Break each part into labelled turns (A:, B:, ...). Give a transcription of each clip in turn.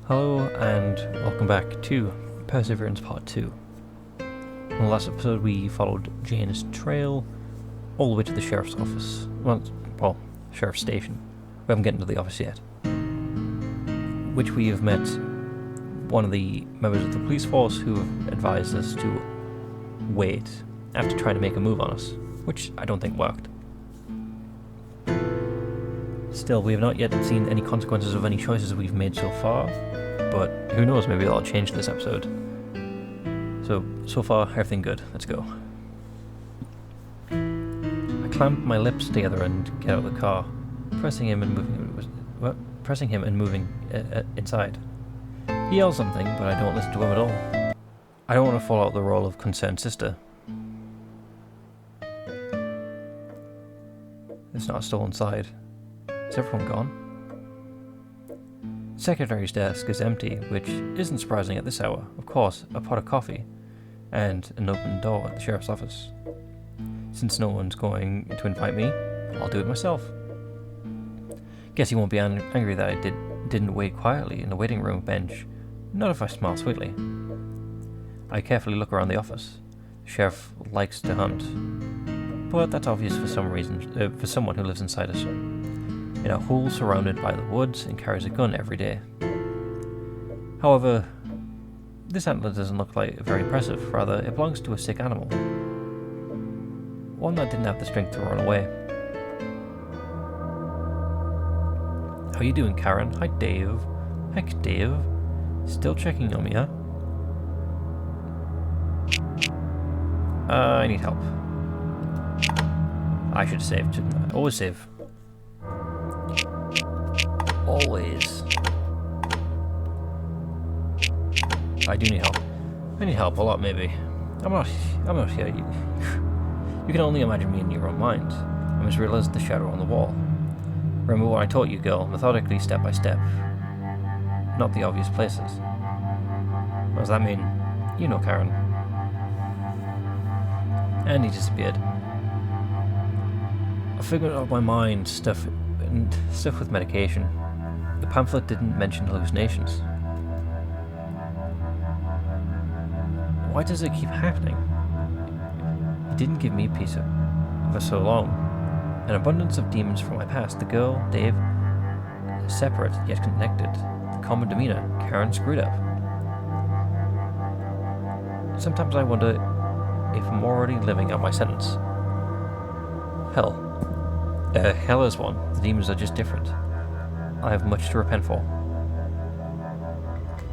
A: Hello and welcome back to Perseverance Part 2. In the last episode we followed Jane's trail all the way to the sheriff's office. Well, sheriff's station. We haven't gotten to the office yet. Which we have met one of the members of the police force who have advised us to wait after trying to make a move on us, which I don't think worked. Still, we have not yet seen any consequences of any choices we've made so far, but who knows, maybe that'll change this episode. So far, everything good. Let's go. I clamp my lips together and get out of the car, pressing him and moving inside. He yells something, but I don't listen to him at all. I don't want to fall out the role of concerned sister. It's not still inside. Is everyone gone? Secretary's desk is empty, which isn't surprising at this hour. Of course, a pot of coffee and an open door at the sheriff's office. Since no one's going to invite me, I'll do it myself. Guess he won't be angry that I didn't wait quietly in the waiting room bench, not if I smile sweetly. I carefully look around the office. The sheriff likes to hunt, but that's obvious for some reason, for someone who lives inside us. In a hole surrounded by the woods and carries a gun every day. However, this antler doesn't look like very impressive, rather it belongs to a sick animal. One that didn't have the strength to run away. How you doing, Karen? Hi, Dave. Heck, Dave. Still checking on me, huh? I need help. I should have saved, shouldn't I? Always save. Always. I do need help. I need help a lot, maybe. I'm not here. You can only imagine me in your own mind. I must realize the shadow on the wall. Remember what I taught you, girl, methodically, step by step. Not the obvious places. What does that mean? You know, Karen. And he disappeared. A figment of my mind, stuff with medication. The pamphlet didn't mention hallucinations. Why does it keep happening? He didn't give me peace for so long. An abundance of demons from my past. The girl, Dave, separate yet connected. The common demeanor, Karen screwed up. Sometimes I wonder if I'm already living out my sentence. Hell. Hell is one. The demons are just different. I have much to repent for.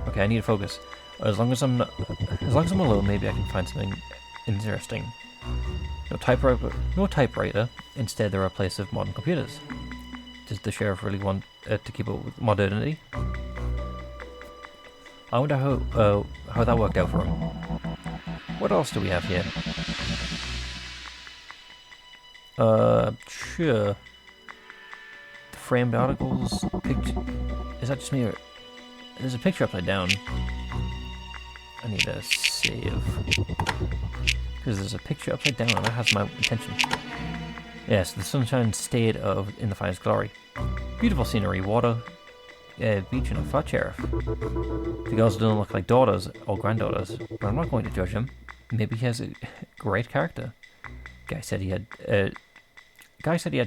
A: Okay, I need to focus. As long as I'm alone, maybe I can find something interesting. No typewriter. Instead, they're a place of modern computers. Does the sheriff really want to keep up with modernity? I wonder how that worked out for him. What else do we have here? Sure. The framed articles, picture. Is that just me or... There's a picture upside down. I need to save. Because there's a picture upside down and that has my attention. Yes, the sunshine stayed in the finest glory. Beautiful scenery, water, beach and a fat sheriff. The girls don't look like daughters or granddaughters, but I'm not going to judge him. Maybe he has a great character. Guy said he had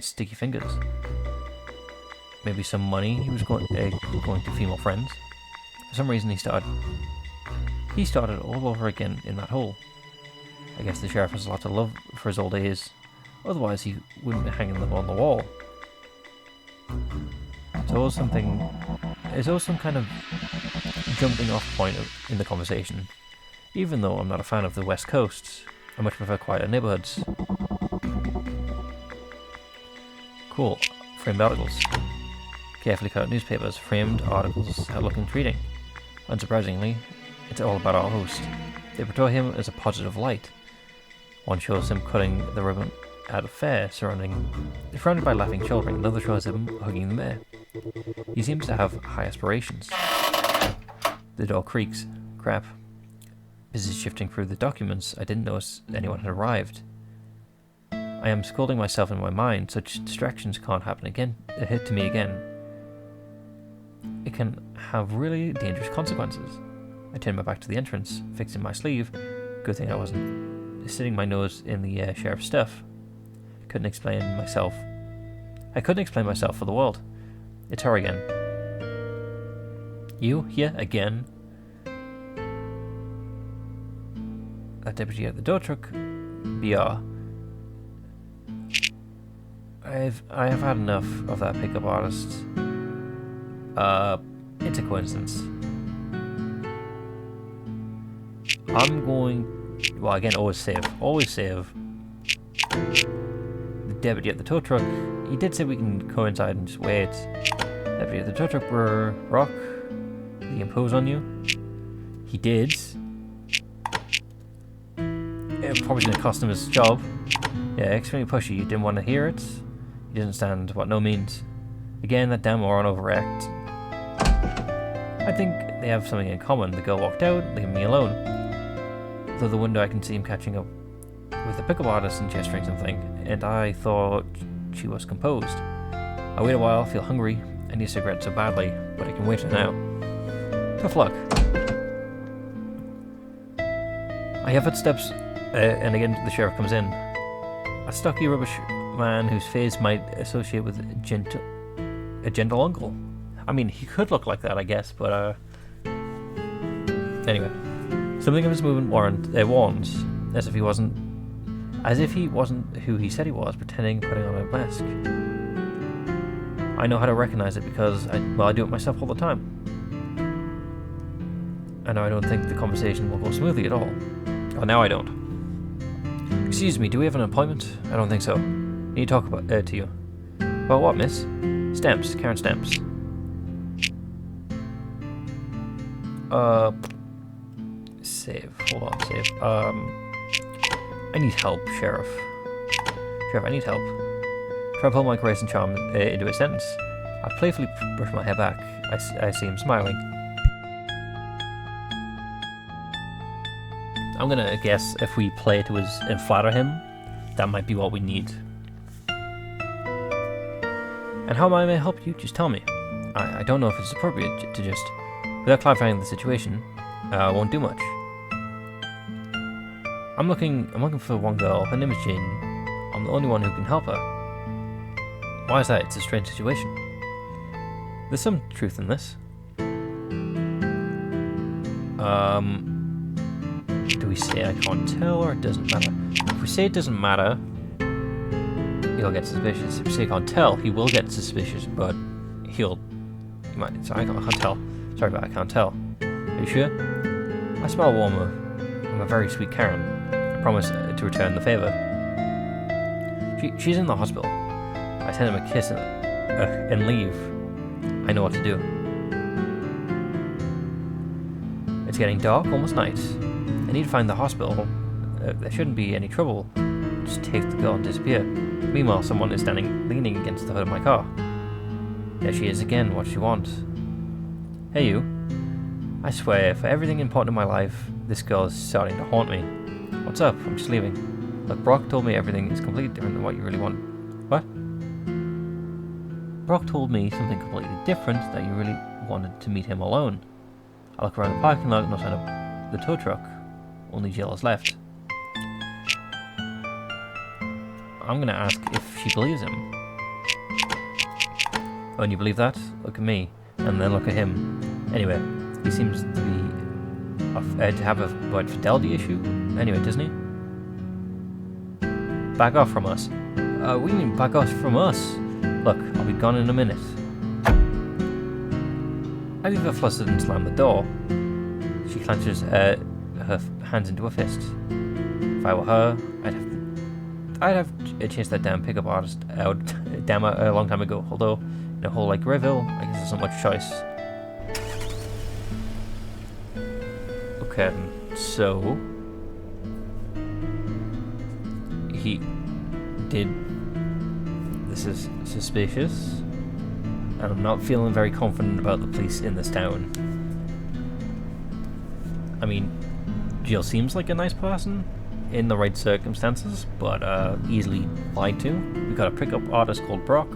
A: sticky fingers. Maybe some money he was going to female friends. For some reason he started all over again in that hole. I guess the sheriff has a lot to love for his old days. Otherwise he wouldn't be hanging them on the wall. It's always some kind of jumping off point in the conversation. Even though I'm not a fan of the West Coast, I much prefer quieter neighborhoods. Cool. Framed articles. Carefully cut out newspapers. Framed articles that look intriguing. Unsurprisingly, it's all about our host. They portray him as a positive light. One shows him cutting the ribbon at a fair, surrounded by laughing children. Another shows him hugging the mayor. He seems to have high aspirations. The door creaks. Crap. Busy shifting through the documents, I didn't notice anyone had arrived. I am scolding myself in my mind. Such distractions can't happen again. To me again. It can have really dangerous consequences. I turned my back to the entrance, fixing my sleeve. Good thing I wasn't sitting my nose in the sheriff's stuff. I couldn't explain myself for the world. It's her again. You here again? That deputy at the tow truck. BR. I have had enough of that pickup artist. It's a coincidence. I'm going... Well, again, always save. Always save. The deputy at the tow truck. He did say we can coincide and just wait. Deputy at the tow truck were Brock. Did he impose on you? He did. It probably didn't cost him his job. Yeah, extremely pushy. You didn't want to hear it. You didn't understand what no means. Again, that damn moron overact. I think they have something in common. The girl walked out, leaving me alone. Through the window I can see him catching up with the pickup artist and gesturing something, and I thought she was composed. I wait a while, feel hungry, I need a cigarette so badly, but I can wait now. Tough luck. I hear footsteps, and again the sheriff comes in. A stocky rubbish man whose face might associate with a gentle uncle. I mean, he could look like that, I guess, but anyway. Something of his movement warns, as if he wasn't who he said he was, pretending, putting on a mask. I know how to recognize it because I do it myself all the time. I know I don't think the conversation will go smoothly at all. Oh, now I don't. Excuse me, do we have an appointment? I don't think so. Need to talk about to you. About what, miss? Stamps, Karen Stamps. Save. Hold on, save. I need help, Sheriff. Sheriff, I need help. Try to pull my grace and charm into a sentence. I playfully brush my hair back. I see him smiling. I'm gonna guess if we play to his and flatter him, that might be what we need. And how am I going to help you? Just tell me. I don't know if it's appropriate to just... Without clarifying the situation, I won't do much. I'm looking for one girl. Her name is Jane. I'm the only one who can help her. Why is that? It's a strange situation. There's some truth in this. Do we say I can't tell or it doesn't matter? If we say it doesn't matter, he'll get suspicious. If we say I can't tell, he will get suspicious, but he might. Sorry, I can't tell. Sorry, but I can't tell. Are you sure? I smell warmer. I'm a very sweet Karen. I promise to return the favor. She's in the hospital. I send him a kiss and leave. I know what to do. It's getting dark, almost night. I need to find the hospital. There shouldn't be any trouble. Just take the girl and disappear. Meanwhile, someone is leaning against the hood of my car. There she is again. What does she want? Hey, you. I swear, for everything important in my life, this girl is starting to haunt me. What's up? I'm just leaving. Look, Brock told me everything is completely different than what you really want. What? Brock told me something completely different, that you really wanted to meet him alone. I look around the parking lot and I'll sign up the tow truck. Only Jill is left. I'm gonna ask if she believes him. Oh, and you believe that? Look at me. And then look at him. Anyway, he seems to be to have a fidelity issue. Anyway, doesn't he? Back off from us. What do you mean, back off from us? Look, I'll be gone in a minute. I leave her flustered and slam the door. She clenches her hands into a fist. If I were her, I'd have chased that damn pickup artist out a long time ago. Although, in a hole like Greyville, I guess there's not much choice. Okay, so he did. This is suspicious, and I'm not feeling very confident about the police in this town. I mean, Jill seems like a nice person in the right circumstances, but easily lied to. We've got a pickup artist called Brock,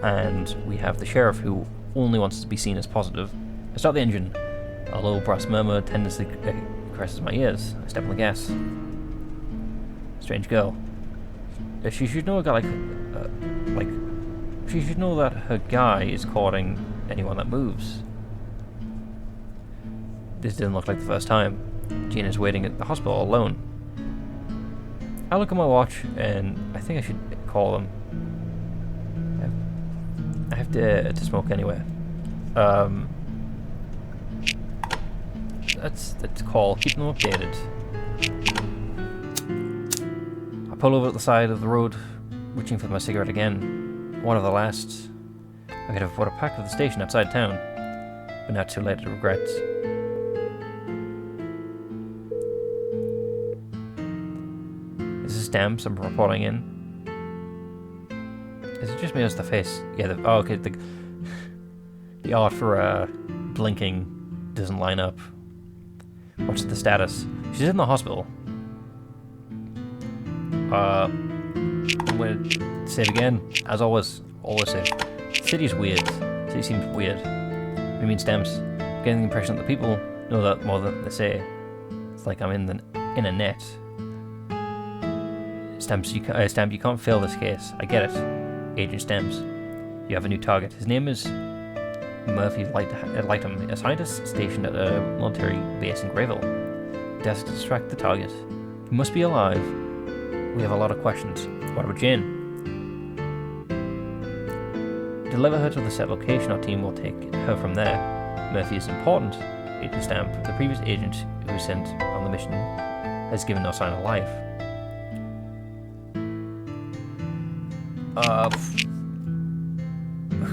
A: and we have the sheriff who only wants to be seen as positive. I start the engine. A low brass murmur tendency caresses my ears. I step on the gas. Strange girl. She should know a guy she should know that her guy is courting anyone that moves. This didn't look like the first time. Jean is waiting at the hospital alone. I look at my watch and I think I should call them. I have to smoke anyway. Let's call. Keep them updated. I pull over at the side of the road, reaching for my cigarette again. One of the last. I could have bought a pack at the station outside town, but not too late to regret. This is stamps I'm reporting in. Is it just me or is the face? Yeah, okay, the art for blinking doesn't line up. What's the status? She's in the hospital. I'm gonna save again. As always save. City's weird. City seems weird. What do you mean stamps? Getting the impression that the people know that more than they say. It's like I'm in a net. Stamp, you can't fail this case. I get it. Agent Stamps. You have a new target. His name is Murphy Lightham, a scientist stationed at a military base in Grayville. Destined to distract the target. He must be alive. We have a lot of questions. What about Jane? Deliver her to the set location. Our team will take her from there. Murphy is important. Agent Stamp, the previous agent who was sent on the mission, has given no sign of life.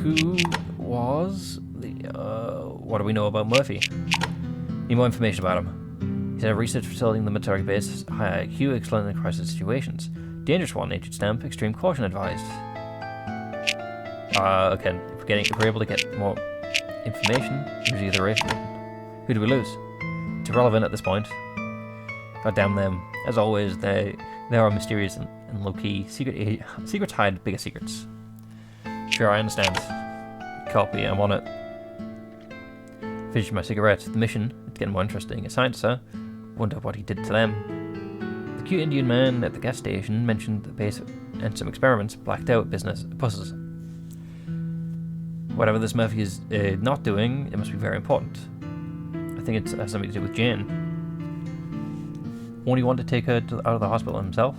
A: Who was the, what do we know about Murphy? Need more information about him. He's at a research facility in the military base, high IQ, excellent in crisis situations. Dangerous one, Agent Stamp, extreme caution advised. Okay, if we're able to get more information, usually the rate. Who do we lose? It's irrelevant at this point. God damn them. As always, they are mysterious and low-key. Secrets hide bigger secrets. Sure, I understand. Copy, I'm on it. Finish my cigarette. The mission, it's getting more interesting. A scientist, sir. Wonder what he did to them. The cute Indian man at the gas station mentioned the base and some experiments, blacked out buses. Whatever this Murphy is not doing, it must be very important. I think it has something to do with Jane. Won't he want to take her out of the hospital himself?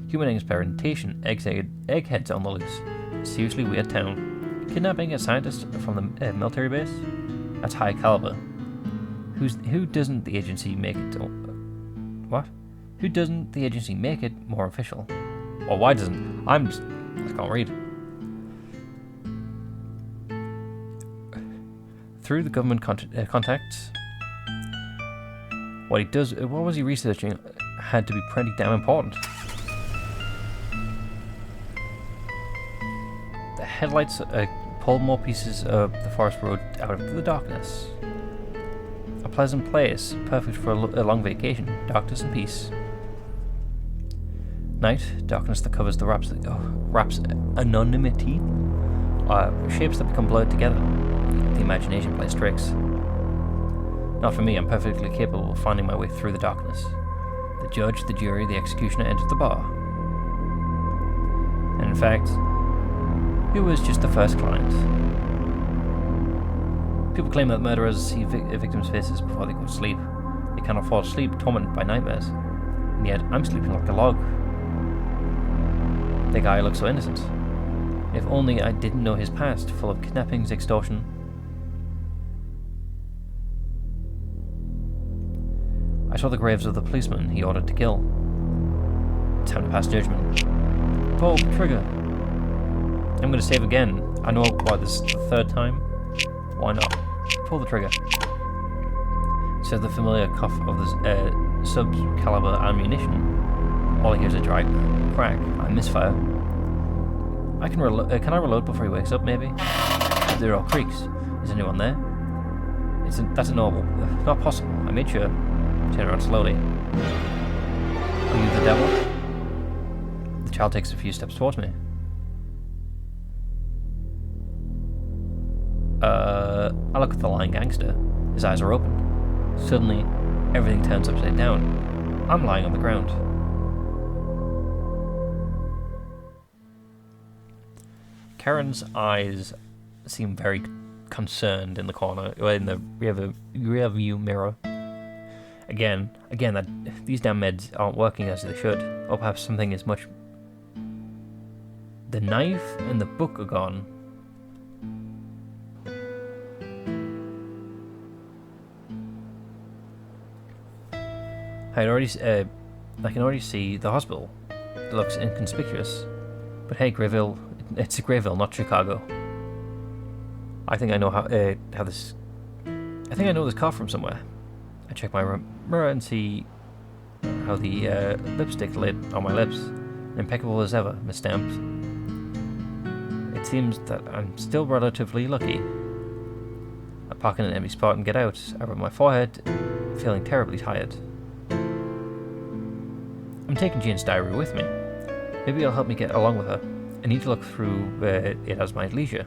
A: Human experimentation, eggheads on the loose. Seriously weird town. Kidnapping a scientist from the military base? That's high caliber. Who doesn't the agency make it? What? Who doesn't the agency make it more official? Or why doesn't? I can't read. Through the government contacts. What was he researching had to be pretty damn important. The headlights pulled more pieces of the forest road out into the darkness. A pleasant place, perfect for a long vacation, darkness and peace. Night, darkness that covers the wraps anonymity, shapes that become blurred together. The imagination plays tricks. Not for me, I'm perfectly capable of finding my way through the darkness. The judge, the jury, the executioner entered the bar. And in fact, he was just the first client. People claim that murderers see victims' faces before they go to sleep. They cannot fall asleep, tormented by nightmares. And yet, I'm sleeping like a log. The guy looks so innocent. If only I didn't know his past, full of kidnappings, extortion. I saw the graves of the policemen he ordered to kill. Time to pass judgment. Pull the trigger. I'm going to save again. I know why this is the third time. Why not? Pull the trigger. Says the familiar cough of the sub-caliber ammunition. All I hear is a dry crack. I misfire. Can I reload before he wakes up, maybe? There are creaks. Is anyone there? That's a normal. Not possible. I made sure. Turn around slowly. Are you the devil? The child takes a few steps towards me. I look at the lying gangster. His eyes are open. Suddenly, everything turns upside down. I'm lying on the ground. Karen's eyes seem very concerned in the corner, or in the rear view mirror. Again, that these damn meds aren't working as they should, or perhaps something as much. The knife and the book are gone. I can already see the hospital. It looks inconspicuous, but hey, Grayville, it's Grayville, not Chicago. I think I know how this. I think I know this car from somewhere. I check my mirror and see how the lipstick lid on my lips, impeccable as ever, misstamped. It seems that I'm still relatively lucky. I park in an empty spot and get out. I rub my forehead, feeling terribly tired. I'm taking Jane's diary with me. Maybe it'll help me get along with her. I need to look through it as my leisure.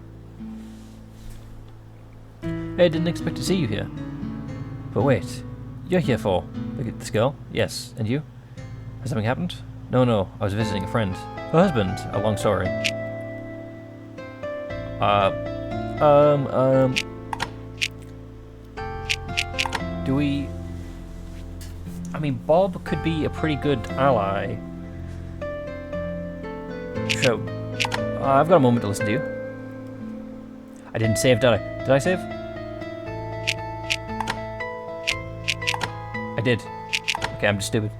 A: Hey, I didn't expect to see you here. But wait, you're here for this girl? Yes, and you? Has something happened? No, I was visiting a friend. Her husband, a long story. Do we... I mean, Bob could be a pretty good ally. So, I've got a moment to listen to you. I didn't save, did I? Did I save? I did. Okay, I'm just stupid.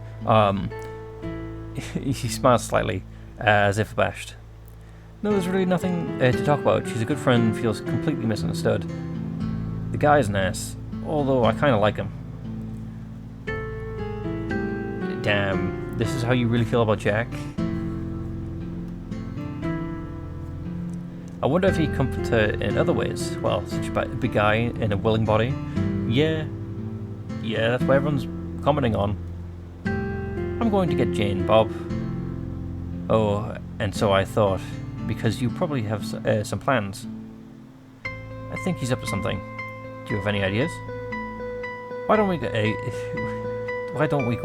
A: He smiles slightly, as if abashed. No, there's really nothing to talk about. She's a good friend, feels completely misunderstood. The guy's an ass, although I kind of like him. Damn, this is how you really feel about Jack? I wonder if he comforts her in other ways. Well, such a big guy in a willing body. Yeah, that's what everyone's commenting on. I'm going to get Jane, Bob. Oh, and so I thought, because you probably have some plans. I think he's up to something. Do you have any ideas? Why don't we go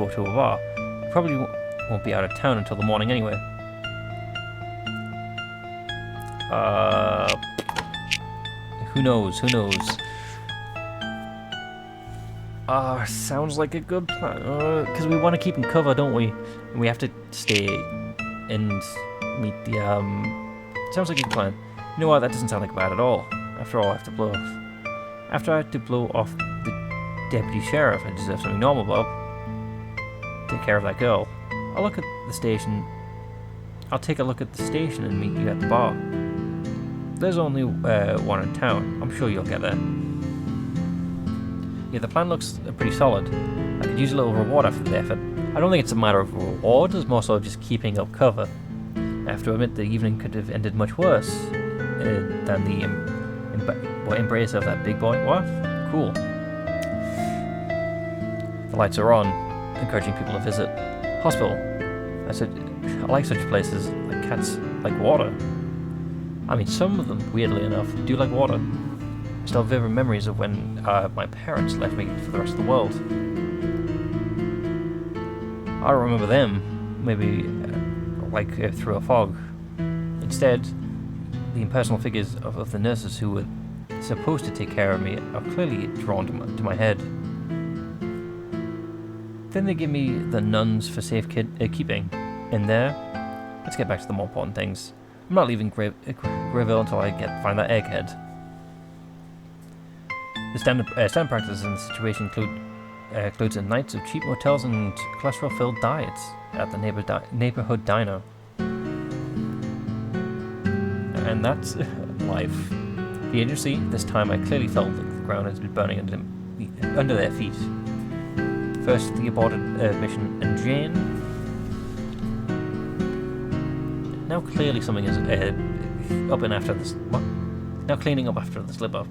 A: to a bar? We probably won't be out of town until the morning anyway. Who knows? Sounds like a good plan. Because we want to keep him covered, don't we? And we have to stay and meet the, sounds like a good plan. You know what? That doesn't sound like bad at all. After all, After I had to blow off the deputy sheriff, I deserve something normal, Bob. Take care of that girl. I'll take a look at the station and meet you at the bar. There's only one in town. I'm sure you'll get there. Yeah, the plan looks pretty solid. I could use a little reward after the effort. I don't think it's a matter of reward, it's more so just keeping up cover. I have to admit the evening could have ended much worse than the embrace of that big boy. What? Cool. The lights are on, encouraging people to visit. Hospital. I like such places, like cats like water. I mean, some of them, weirdly enough, do like water. I still have vivid memories of when my parents left me for the rest of the world. I don't remember them, maybe through a fog. Instead, the impersonal figures of the nurses who were supposed to take care of me are clearly drawn to my head. Then they give me the nuns for safekeeping. In there, let's get back to the more important things. I'm not leaving Grayville until I find that egghead. The standard practice in this situation includes nights of cheap motels and cholesterol-filled diets at the neighborhood diner. And that's life. The agency, this time I clearly felt like the ground has been burning under their feet. First, the aborted mission, and Jane. Now clearly something is up and after this. What? Now cleaning up after the slip-up.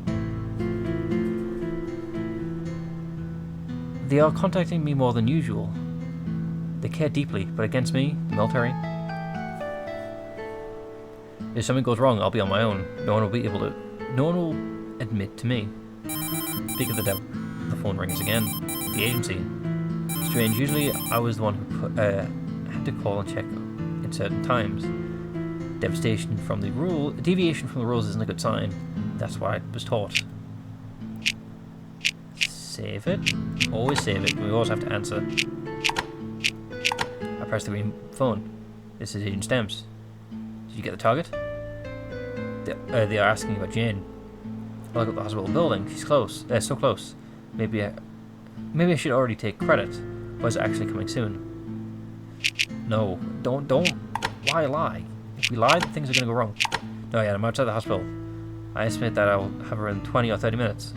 A: They are contacting me more than usual. They care deeply, but against me, the military. If something goes wrong, I'll be on my own. No one will admit to me. Speak of the devil. The phone rings again. The agency. Strange. Usually I was the one who had to call and check at certain times. Deviation from the rules isn't a good sign. That's why I was taught. Save it. Always save it. We always have to answer. I press the green phone. This is Agent Stamps. Did you get the target? They are asking about Jane. I look at the hospital building. She's close. So close. Maybe I should already take credit. Was it actually coming soon? No. Don't. Why lie? If we lie, things are going to go wrong. No, yeah, I'm outside the hospital. I estimate that I'll have her in 20 or 30 minutes.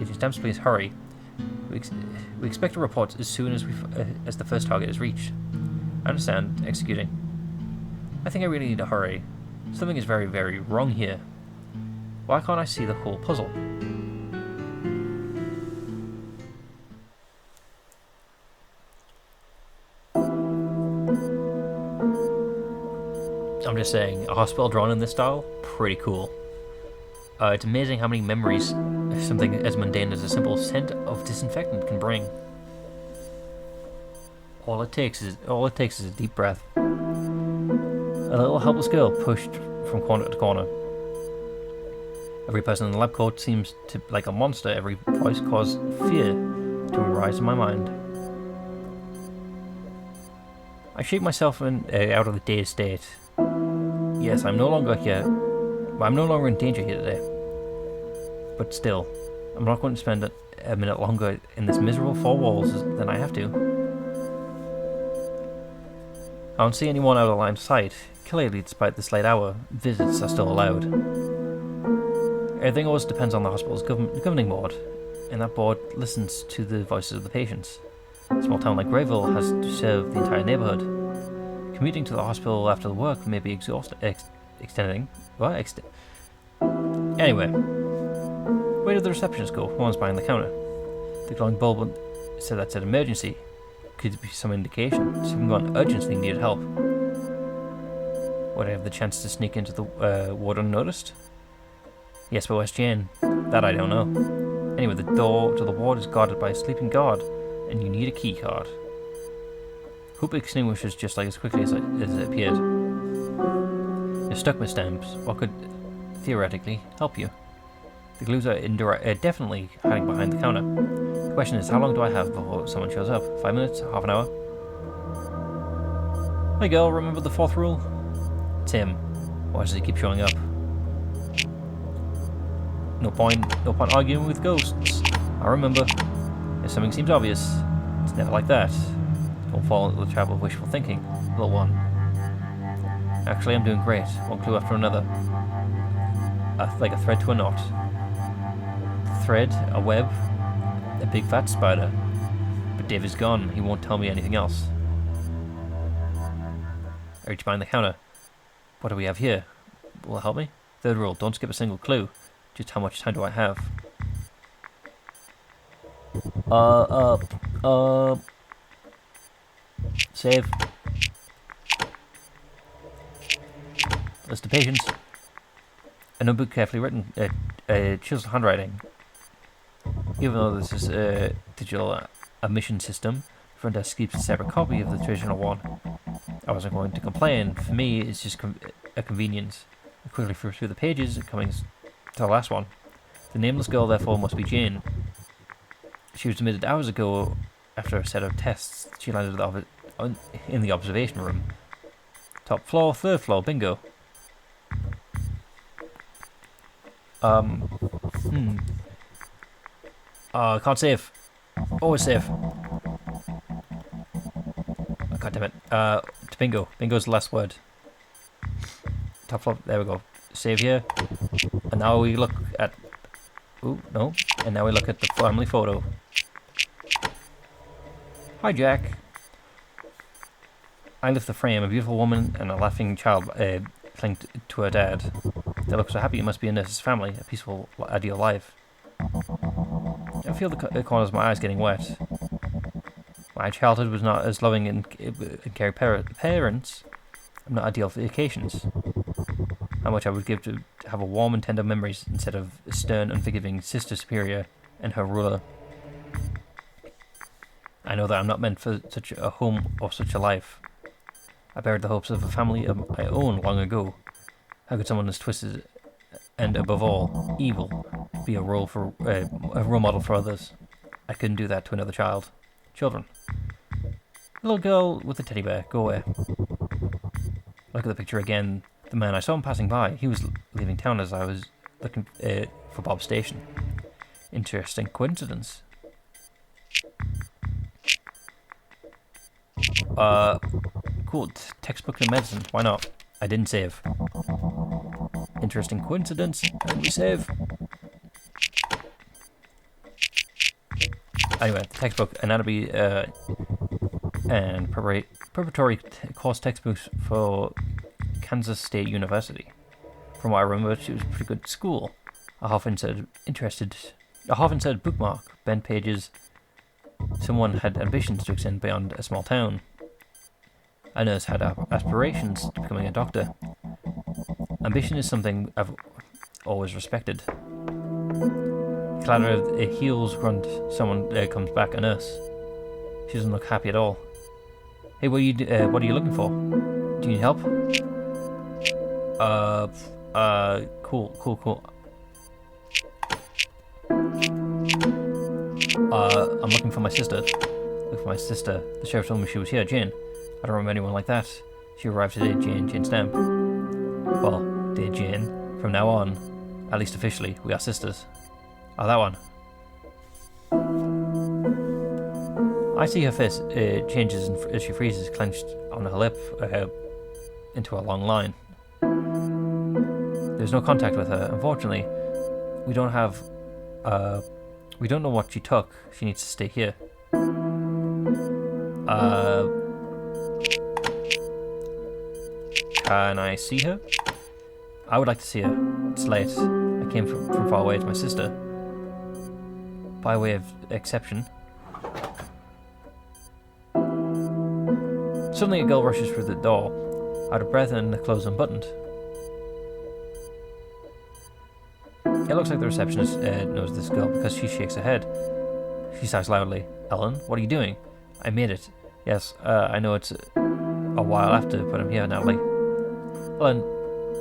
A: Agent Stamps, please hurry. We expect a report as soon as the first target is reached. I understand. Executing. I think I really need to hurry. Something is very, very wrong here. Why can't I see the whole puzzle? I'm just saying, a hospital drawn in this style, pretty cool. It's amazing how many memories something as mundane as a simple scent of disinfectant can bring. All it takes is a deep breath. A little helpless girl pushed from corner to corner. Every person in the lab coat seems like a monster. Every voice caused fear to arise in my mind. I shake myself out of the dazed state. Yes, I'm no longer in danger here today. But still, I'm not going to spend a minute longer in this miserable four walls than I have to. I don't see anyone out of line of sight. Clearly, despite this late hour, visits are still allowed. Everything always depends on the hospital's governing board, and that board listens to the voices of the patients. A small town like Greyville has to serve the entire neighborhood. Commuting to the hospital after the work may be extending. Anyway, where did the receptionist go? No one's behind the counter. The glowing bulb said that's an emergency. Could be some indication. Someone urgently needed help. Would I have the chance to sneak into the ward unnoticed? Yes, but where's Jane? That I don't know. Anyway, the door to the ward is guarded by a sleeping guard, and you need a key card. Hope extinguishes just like as quickly as it appeared. You're stuck, Miss Stamps. What could theoretically help you? The glues are definitely hiding behind the counter. The question is, how long do I have before someone shows up? 5 minutes? Half an hour? Hey girl, remember the fourth rule? It's him. Why does he keep showing up? No point arguing with ghosts. I remember. If something seems obvious, it's never like that. Don't fall into the trap of wishful thinking, little one. Actually, I'm doing great. One clue after another. Like a thread to a knot. Thread, a web, a big fat spider. But Dave is gone. He won't tell me anything else. I reach behind the counter. What do we have here? Will it help me? Third rule, don't skip a single clue. Just how much time do I have? Save. List of patients. A notebook carefully written, chiseled handwriting. Even though this is a digital admission system, the front desk keeps a separate copy of the traditional one. I wasn't going to complain. For me, it's just a convenience. I quickly flew through the pages, coming to the last one. The nameless girl, therefore, must be Jane. She was admitted hours ago after a set of tests. She landed in the observation room. Top floor, third floor, bingo. Can't save. Always save. Oh, God damn it. To bingo. Bingo's the last word. Top floor, there we go. Save here. And now we look at... Ooh, no. And now we look at the family photo. Hi, Jack. I lift the frame. A beautiful woman and a laughing child cling to her dad. They look so happy. It must be a nurse's family. A peaceful, ideal life. I feel the corners of my eyes getting wet. My childhood was not as loving and caring parents. I'm not ideal for the occasions. How much I would give to have a warm and tender memories instead of a stern, unforgiving sister superior and her ruler. I know that I'm not meant for such a home or such a life. I buried the hopes of a family of my own long ago. How could someone as twisted and, above all, evil be a role model for others? I couldn't do that to another child. Children. Little girl with the teddy bear, go away. Look at the picture again. The man, I saw him passing by. He was leaving town as I was looking for Bob's station. Interesting coincidence. Cool. Textbook in medicine. Why not? I didn't save. Interesting coincidence. And we save. Anyway, the textbook, anatomy and preparatory course textbooks for Kansas State University. From what I remember, she was pretty good at school. I often said bookmark, bent pages. Someone had ambitions to extend beyond a small town. A nurse had aspirations to becoming a doctor. Ambition is something I've always respected. Clatter of heels grunt. Someone comes back. A nurse. She doesn't look happy at all. Hey, what are you looking for? Do you need help? Cool. I'm looking for my sister. The sheriff told me she was here, Jane. I don't remember anyone like that. She arrived today, Jane Stamp. Well, dear Jane, from now on, at least officially, we are sisters. Oh, that one. I see her face changes as she freezes, clenched on her lip, into a long line. There's no contact with her. Unfortunately, we don't know what she took. She needs to stay here. Can I see her? I would like to see her. It's late. I came from far away. It's my sister. By way of exception. Suddenly a girl rushes through the door, out of breath and the clothes unbuttoned. It looks like the receptionist knows this girl because she shakes her head. She sighs loudly. Ellen, what are you doing? I made it. Yes, I know it's a while after, but I'm here, Natalie. Ellen,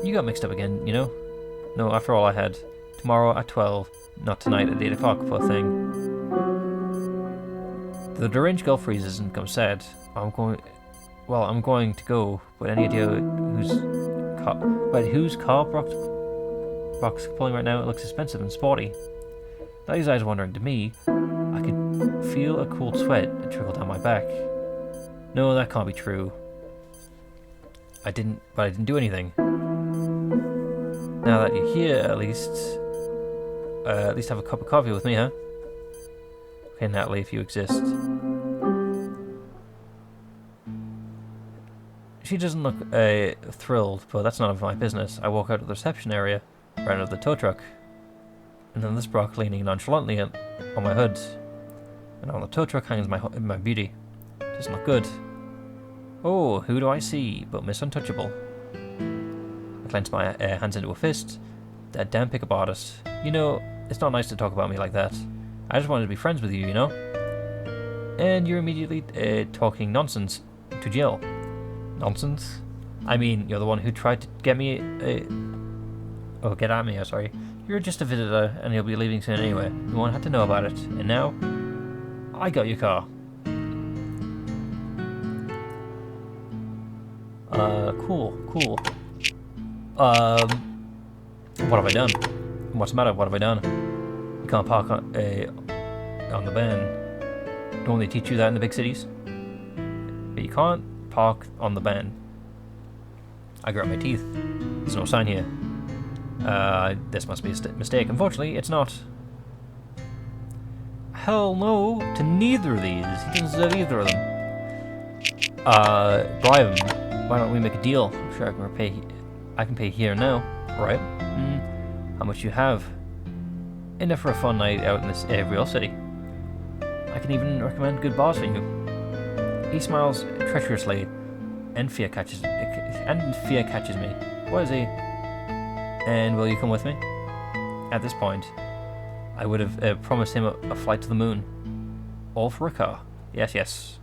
A: you got mixed up again, you know? No, after all, I had tomorrow at 12, not tonight at 8 o'clock, poor thing. The deranged girl freezes and becomes sad. I'm going to go, but any idea whose car Brock's pulling right now? It looks expensive and sporty. Natalie's eyes wandering to me. I could feel a cool sweat trickle down my back. No, that can't be true. I didn't do anything. Now that you're here, at least have a cup of coffee with me, huh? Okay, Natalie, if you exist. She doesn't look thrilled, but that's none of my business. I walk out of the reception area, right out of the tow truck, and then there's Brock leaning nonchalantly on my hood, and on the tow truck hangs my beauty. Doesn't look good. Oh, who do I see but Miss Untouchable? I clench my hands into a fist. That damn pickup artist. You know, it's not nice to talk about me like that. I just wanted to be friends with you, you know? And you're immediately talking nonsense to Jill. Nonsense? I mean, you're the one who tried to get me get at me, sorry. You're just a visitor, and you'll be leaving soon anyway. No one had to know about it. And now, I got your car. Cool. What have I done? What's the matter? What have I done? You can't park on the van. Don't they teach you that in the big cities? But you can't park on the van. I grit my teeth. There's no sign here. This must be a mistake. Unfortunately, it's not. Hell no to neither of these. He doesn't deserve either of them. Bribe him. Why don't we make a deal? I'm sure I can pay here now, right? How much you have? Enough for a fun night out in this real city. I can even recommend good bars for you. He smiles treacherously, and fear catches me. What is he? And will you come with me? At this point, I would have promised him a flight to the moon. All for a car. Yes, yes.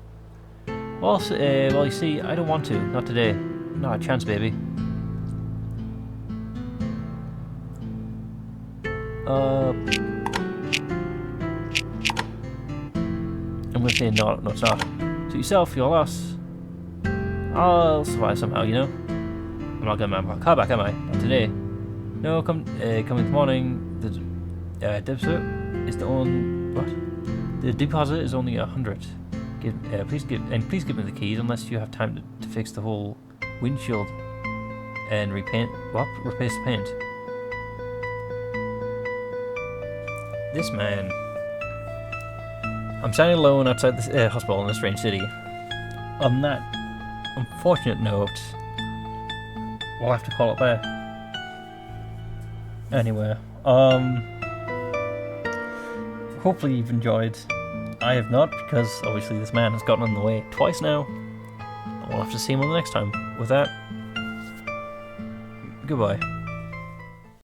A: Well, you see, I don't want to. Not today. Not a chance, baby. I'm gonna say no, it's not. Suit yourself, your loss. I'll survive somehow, you know? I'm not gonna my car back, am I? Not today. No, come in the morning. The deposit is the deposit is only 100. Please give me the keys unless you have time to fix the whole windshield and repaint. What? Replace the paint. This man. I'm standing alone outside the hospital in a strange city. On that unfortunate note, we'll have to call it there. Anyway, hopefully you've enjoyed. I have not, because obviously this man has gotten in the way twice now. We'll have to see him on the next time. With that, goodbye.